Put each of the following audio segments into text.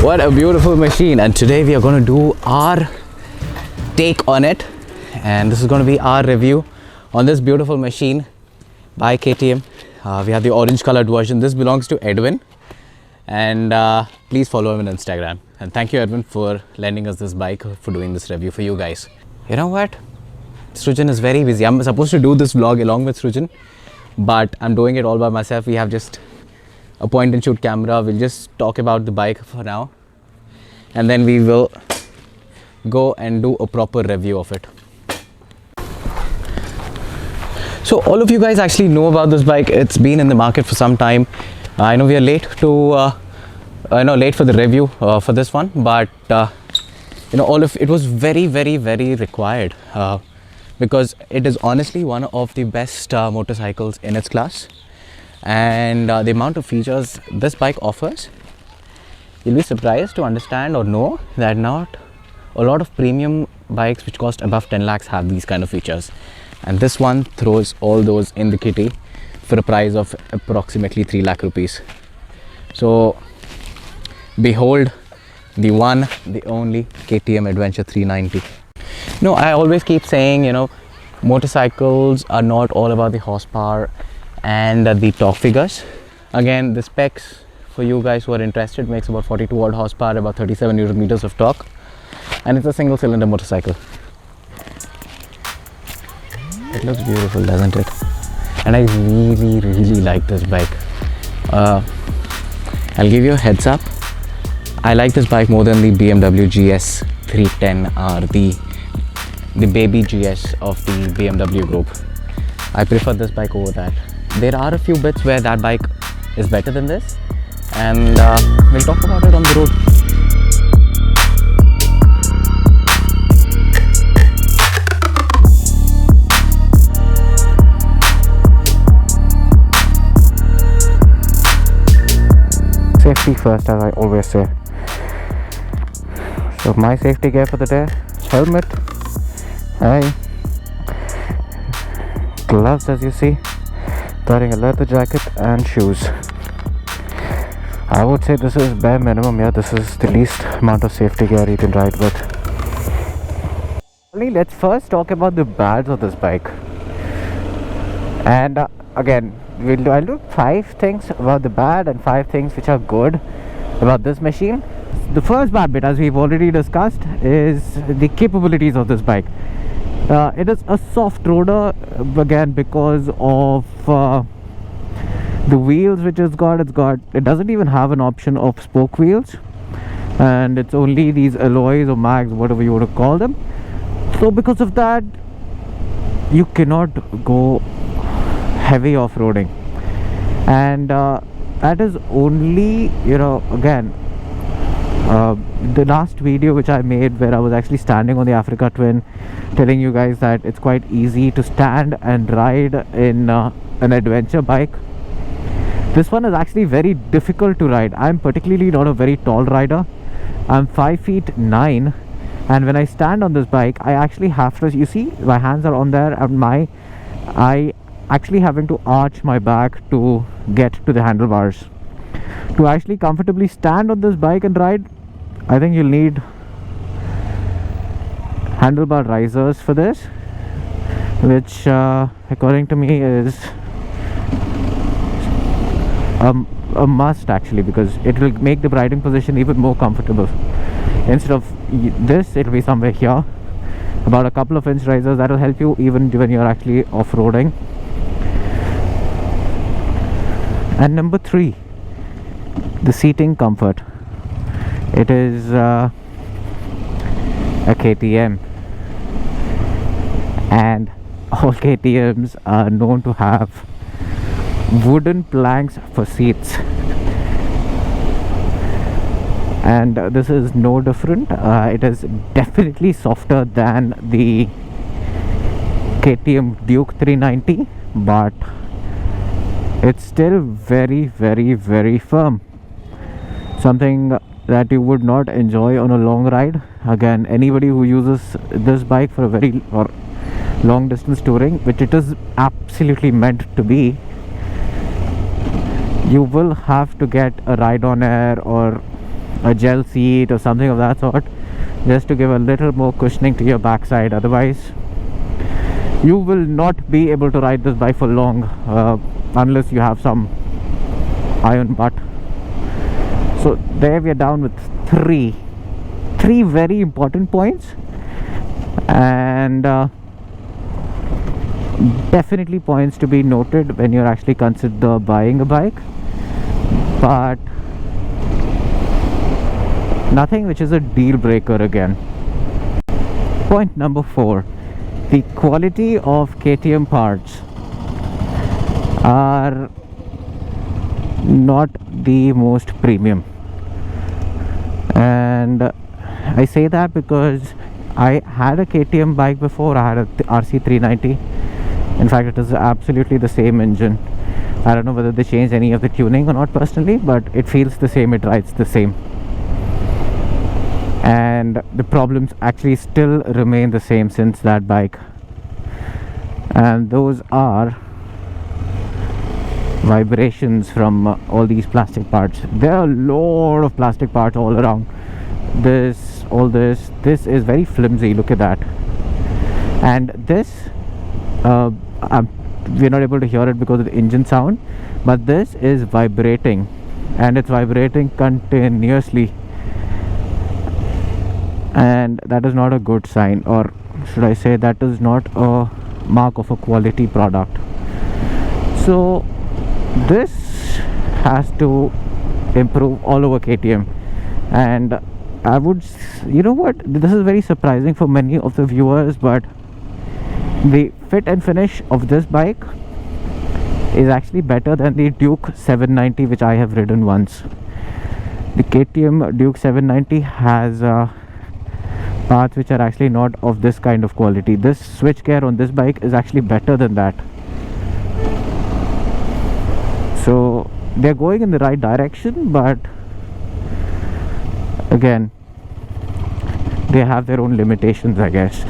What a beautiful machine. And today we are going to do our take on it, and this is going to be our review on this beautiful machine by KTM. We have the orange colored version. This belongs to Edwin, and please follow him on Instagram. And thank you, Edwin, for lending us this bike, for doing this review for you guys. You know what, Srujan is very busy. I'm supposed to do this vlog along with Srujan, but I'm doing it all by myself. We have just a point and shoot camera. We'll just talk about the bike for now, and then we will go and do a proper review of it. So all of you guys actually know about this bike. It's been in the market for some time. I know we are late to late for the review for this one, but it was very required because it is honestly one of the best motorcycles in its class. And the amount of features this bike offers, you'll be surprised to understand or know that not a lot of premium bikes which cost above 10 lakhs have these kind of features, and this one throws all those in the kitty for a price of approximately 3 lakh rupees. So behold the one, the only KTM Adventure 390. I always keep saying, motorcycles are not all about the horsepower and the torque figures. Again, the specs for you guys who are interested makes about 42 odd horsepower, about 37 newton meters of torque, and it's a single cylinder motorcycle. It looks beautiful, doesn't it? And I really like this bike. I'll give you a heads up, I like this bike more than the BMW GS 310R, the baby GS of the BMW group. I prefer this bike over that. There are a few bits where that bike is better than this, and we'll talk about it on the road. Safety first, as I always say. So my safety gear for the day: helmet, gloves as you see, wearing a leather jacket, and shoes. I would say this is bare minimum. This is the least amount of safety gear you can ride with. Let's first talk about the bads of this bike. And again, I'll do 5 things about the bad and 5 things which are good about this machine. The first bad bit, as we've already discussed, is the capabilities of this bike. It is a soft roader, again, because of the wheels which it doesn't even have an option of spoke wheels, and it's only these alloys or mags, whatever you want to call them. So because of that, you cannot go heavy off-roading, and that is only, again, the last video which I made, where I was actually standing on the Africa Twin, telling you guys that it's quite easy to stand and ride in an adventure bike. This one is actually very difficult to ride. I'm particularly not a very tall rider. I'm 5'9", and when I stand on this bike, I actually have to, you see my hands are on there, and I actually having to arch my back to get to the handlebars. To actually comfortably stand on this bike and ride, I think you'll need handlebar risers for this, which according to me is a must, actually, because it will make the riding position even more comfortable. Instead of this, it will be somewhere here, about a couple of inch risers. That will help you even when you're actually off-roading. And number 3, the seating comfort. It is a KTM, and all KTMs are known to have wooden planks for seats, and this is no different. It is definitely softer than the KTM Duke 390, but it's still very firm, something that you would not enjoy on a long ride. Again, anybody who uses this bike for a long distance touring, which it is absolutely meant to be, you will have to get a ride on air or a gel seat or something of that sort, just to give a little more cushioning to your backside. Otherwise you will not be able to ride this bike for long, unless you have some iron butt. So there we are down with three very important points, and definitely points to be noted when you're actually consider buying a bike, but nothing which is a deal breaker again. Point number 4, the quality of KTM parts are not the most premium, and I say that because I had a KTM bike before. I had a RC390. In fact, it is absolutely the same engine. I don't know whether they changed any of the tuning or not personally, but it feels the same, it rides the same, and the problems actually still remain the same since that bike, and those are vibrations from all these plastic parts. There are a lot of plastic parts all around. This is very flimsy, look at that. And this we're not able to hear it because of the engine sound, but this is vibrating, and it's vibrating continuously, and that is not a good sign, or should I say that is not a mark of a quality product. So this has to improve all over KTM, and I would, you know what, this is very surprising for many of the viewers, but the fit and finish of this bike is actually better than the Duke 790, which I have ridden once. The KTM Duke 790 has parts which are actually not of this kind of quality. This switchgear on this bike is actually better than that. So they're going in the right direction, but again, they have their own limitations, I guess.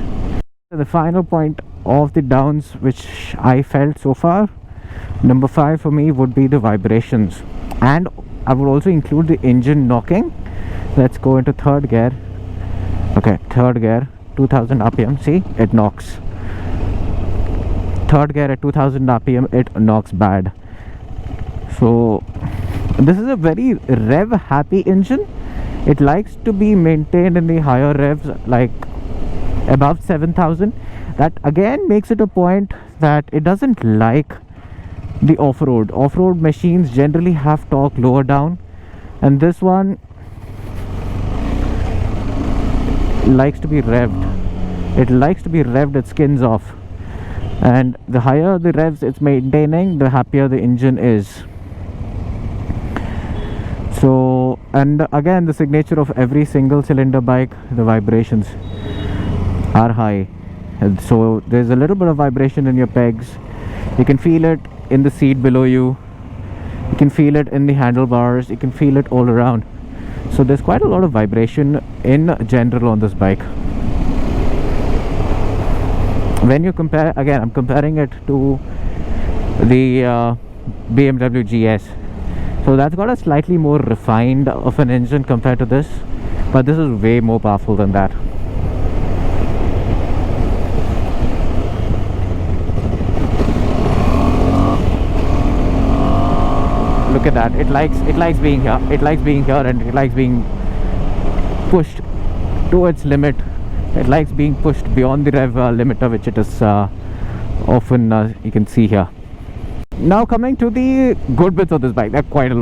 The final point of the downs which I felt so far, number 5 for me would be the vibrations, and I would also include the engine knocking. Let's go into third gear. Okay, third gear, 2000 rpm, see, it knocks. Third gear at 2000 rpm, it knocks bad. So this is a very rev happy engine. It likes to be maintained in the higher revs, like above 7000. That again makes it a point that it doesn't like the off-road machines generally have torque lower down, and this one likes to be revved. It likes to be revved, it skins off, and the higher the revs it's maintaining, the happier the engine is. So, and again, the signature of every single cylinder bike, the vibrations are high, and so there's a little bit of vibration in your pegs. You can feel it in the seat below you, you can feel it in the handlebars, you can feel it all around. So there's quite a lot of vibration in general on this bike. When you compare, again I'm comparing it to the BMW GS, so that's got a slightly more refined of an engine compared to this, but this is way more powerful than that. Look at that, it likes being here, and it likes being pushed to its limit. It likes being pushed beyond the rev limiter, which it is often you can see here. Now coming to the good bits of this bike, there are quite a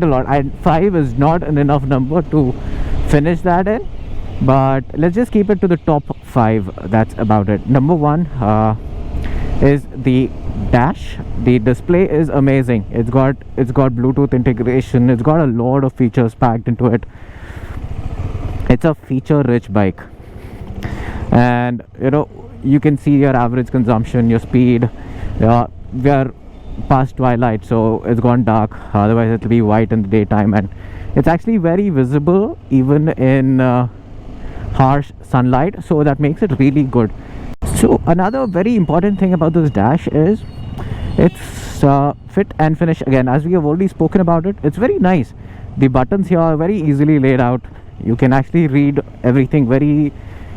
lot, and 5 is not an enough number to finish that in, but let's just keep it to the top 5. That's about it. Number 1 is the dash. The display is amazing. It's got Bluetooth integration, it's got a lot of features packed into it. It's a feature rich bike, and you know, you can see your average consumption, your speed. We are past twilight, so it's gone dark, otherwise it will be white in the daytime, and it's actually very visible even in harsh sunlight, so that makes it really good. So another very important thing about this dash is its fit and finish. Again, as we have already spoken about it, it's very nice. The buttons here are very easily laid out. You can actually read everything very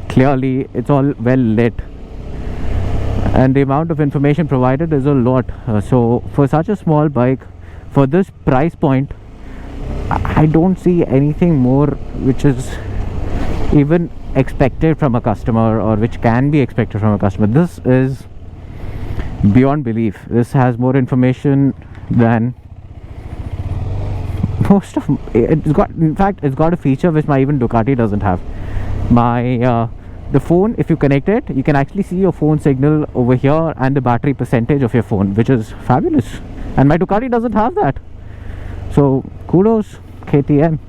clearly. It's all well lit, and the amount of information provided is a lot. So for such a small bike, for this price point, I don't see anything more which is even expected from a customer, or which can be expected from a customer. This is beyond belief. This has more information than most of it's got. In fact, it's got a feature which my even Ducati doesn't have. My the phone, if you connect it, you can actually see your phone signal over here and the battery percentage of your phone, which is fabulous, and my Ducati doesn't have that. So kudos KTM.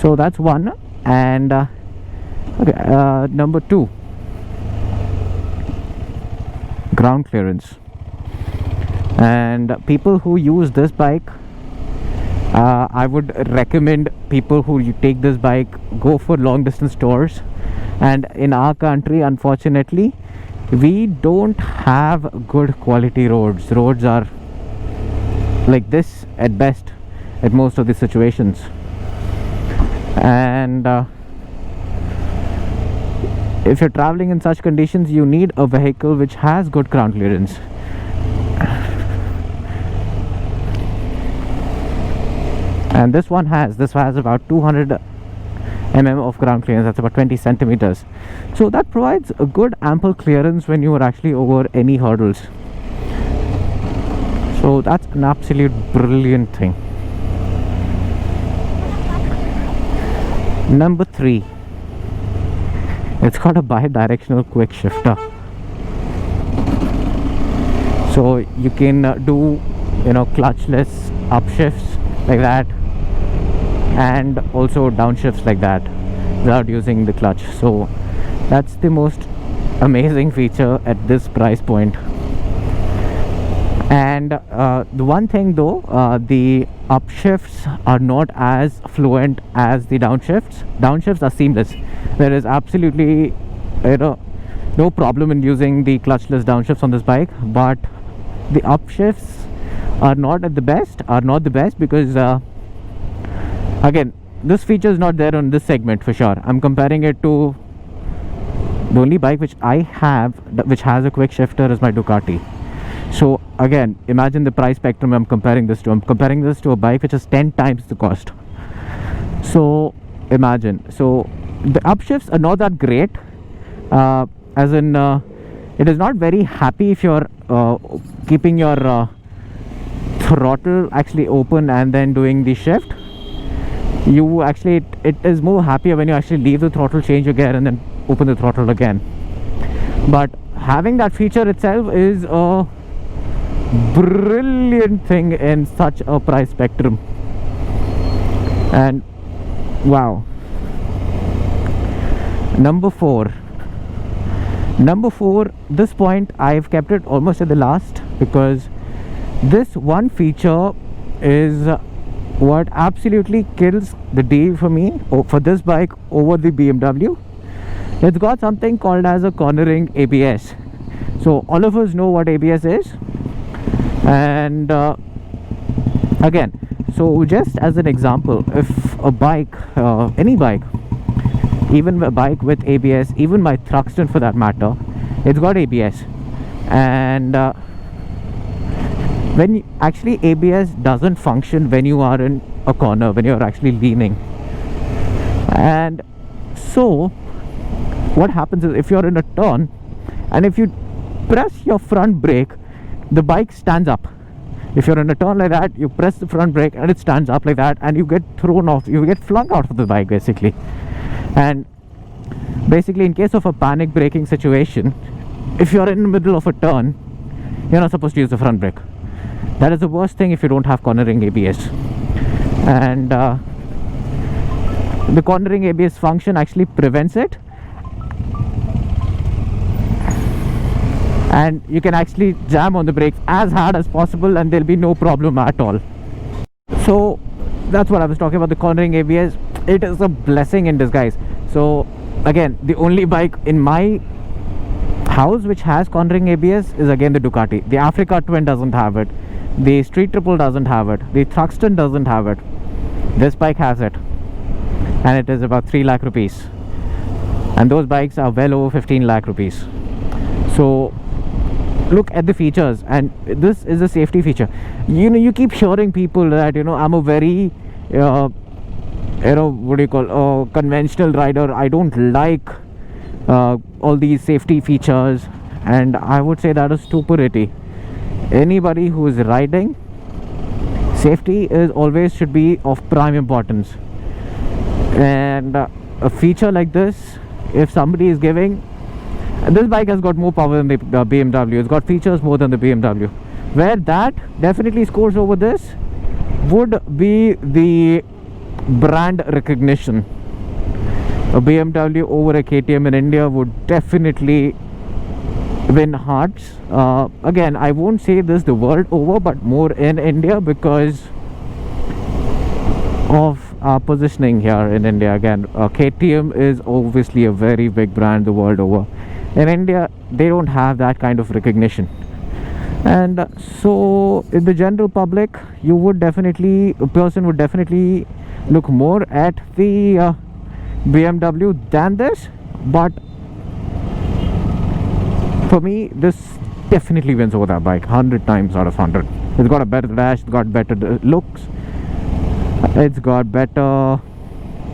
So that's one. And okay, number 2, ground clearance. And people who use this bike, I would recommend people who you take this bike, go for long distance tours. And in our country, unfortunately, we don't have good quality roads. Roads are like this at best at most of the situations. And if you're traveling in such conditions, you need a vehicle which has good ground clearance. And this has about 200 mm of ground clearance. That's about 20 centimeters. So that provides a good ample clearance when you are actually over any hurdles. So that's an absolute brilliant thing. Number 3, it's got a bi-directional quick shifter. So you can do, clutchless upshifts like that, and also downshifts like that without using the clutch. So that's the most amazing feature at this price point. And the one thing though, the upshifts are not as fluent as the downshifts. Downshifts are seamless. There is absolutely no problem in using the clutchless downshifts on this bike, but the upshifts are not the best because again, this feature is not there on this segment for sure. I'm comparing it to the only bike which I have which has a quick shifter is my Ducati. So again, imagine the price spectrum I'm comparing this to. I'm comparing this to a bike which is 10 times the cost. So imagine. So the upshifts are not that great, as in it is not very happy if you're keeping your throttle actually open and then doing the shift. You actually, it is more happier when you actually leave the throttle, change your gear, and then open the throttle again. But having that feature itself is a brilliant thing in such a price spectrum. And wow. Number 4, this point I've kept it almost at the last, because this one feature is what absolutely kills the deal for me for this bike over the BMW. It's got something called as a cornering ABS. So all of us know what ABS is. And again, so just as an example, if a bike, any bike, even a bike with ABS, even my Thruxton for that matter, it's got ABS. And when actually ABS doesn't function when you are in a corner, when you're actually leaning. And so what happens is, if you're in a turn and if you press your front brake, the bike stands up. If you're in a turn like that, you press the front brake and it stands up like that, and you get thrown off, you get flung out of the bike basically. And basically, in case of a panic braking situation, if you're in the middle of a turn, you're not supposed to use the front brake. That is the worst thing if you don't have cornering ABS. And the cornering ABS function actually prevents it, and you can actually jam on the brakes as hard as possible and there'll be no problem at all. So that's what I was talking about, the cornering ABS. It is a blessing in disguise. So again, the only bike in my house which has cornering ABS is again the Ducati. The Africa Twin doesn't have it, the Street Triple doesn't have it, the Thruxton doesn't have it. This bike has it, and it is about 3 lakh rupees, and those bikes are well over 15 lakh rupees. So look at the features, and this is a safety feature. You keep assuring people that I'm a very what do you call, conventional rider. I don't like all these safety features, and I would say that is stupidity. Anybody who is riding, safety is always should be of prime importance. And a feature like this, if somebody is giving, this bike has got more power than the BMW. It's got features more than the BMW. Where that definitely scores over this would be the brand recognition. A BMW over a KTM in India would definitely win hearts. Again, I won't say this the world over, but more in India because of our positioning here in India. Again, KTM is obviously a very big brand the world over. In India, they don't have that kind of recognition, and so in the general public, a person would definitely look more at the BMW than this. But for me, this definitely wins over that bike 100 times out of 100. It's got a better dash, it's got better looks, it's got better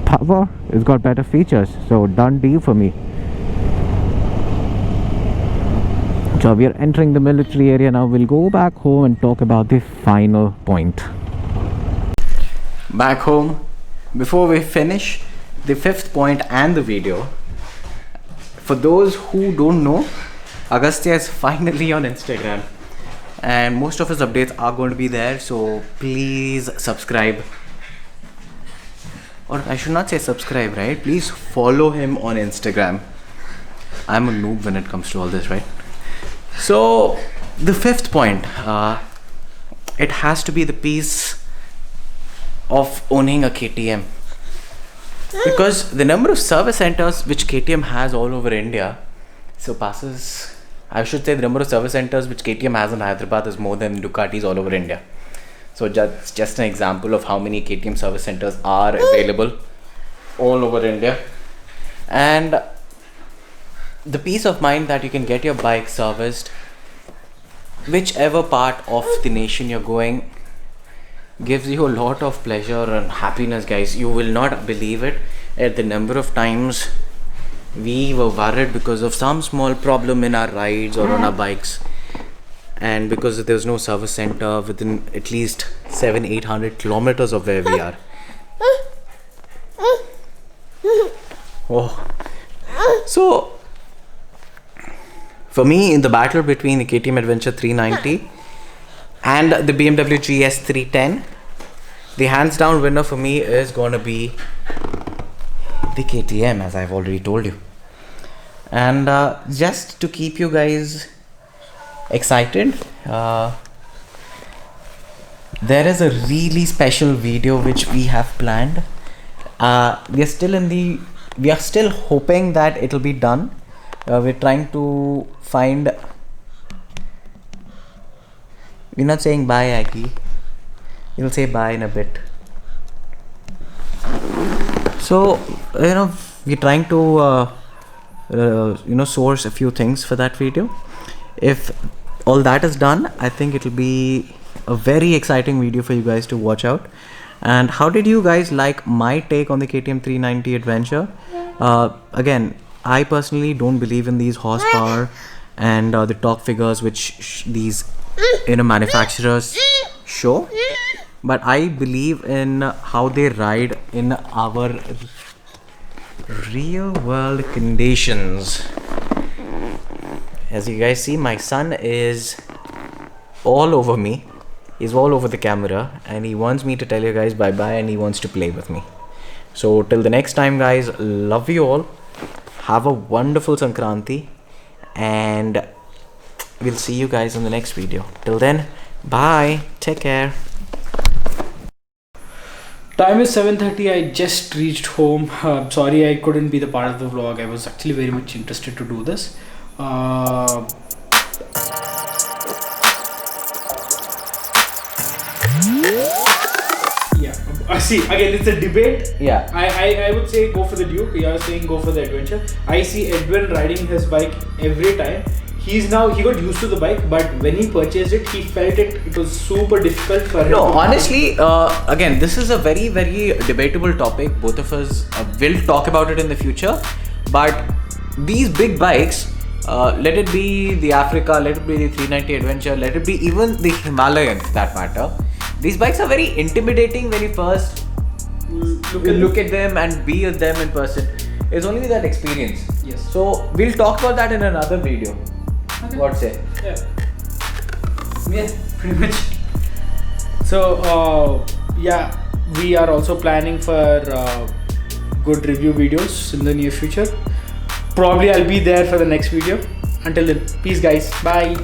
power, it's got better features. So done deal for me. So we are entering the military area now. We'll go back home and talk about the final point. Back home, before we finish the 5th point and the video, for those who don't know, Agastya is finally on Instagram, and most of his updates are going to be there, so please subscribe. Or I should not say subscribe, right? Please follow him on Instagram. I'm a noob when it comes to all this, right? So the 5th point, it has to be the piece of owning a KTM, because the number of service centers which KTM has all over India surpasses, I should say, the number of service centers which KTM has in Hyderabad is more than Ducati's all over India. So just an example of how many KTM service centers are available all over India. And the peace of mind that you can get your bike serviced whichever part of the nation you're going gives you a lot of pleasure and happiness, guys. You will not believe it at the number of times we were worried because of some small problem in our rides or on our bikes, and because there was no service center within at least 700-800 kilometers of where we are. Oh, so for me, in the battle between the KTM Adventure 390 and the BMW GS 310, the hands down winner for me is gonna be the KTM, as I've already told you. And just to keep you guys excited, there is a really special video which we have planned. We are still hoping that it'll be done. We're trying to find. We're not saying bye, Aggie. You'll say bye in a bit. So we're trying to source a few things for that video. If all that is done, I think it'll be a very exciting video for you guys to watch out. And how did you guys like my take on the KTM 390 Adventure? Again, I personally don't believe in these horsepower and the torque figures which these manufacturers show, but I believe in how they ride in our real world conditions. As you guys see, my son is all over me. He's all over the camera and he wants me to tell you guys bye bye and he wants to play with me. So till the next time, guys, love you all. Have a wonderful Sankranti and we'll see you guys in the next video. Till then, bye. Take care. Time is 7:30. I just reached home. Sorry I couldn't be the part of the vlog. I was actually very much interested to do this. Yeah, See, again, it's a debate. Yeah. I would say go for the Duke. You're saying go for the adventure. I see Edwin riding his bike every time. He got used to the bike, but when he purchased it, he felt it was super difficult for him. No, honestly, again, this is a very, very debatable topic. Both of us will talk about it in the future. But these big bikes, let it be the Africa, let it be the 390 Adventure, let it be even the Himalayan for that matter. These bikes are very intimidating when you first look at them and be with them in person. It's only that experience. Yes. So we'll talk about that in another video. Okay. What say? Yeah, pretty much. So, we are also planning for good review videos in the near future. Probably I'll be there for the next video. Until then, peace guys. Bye.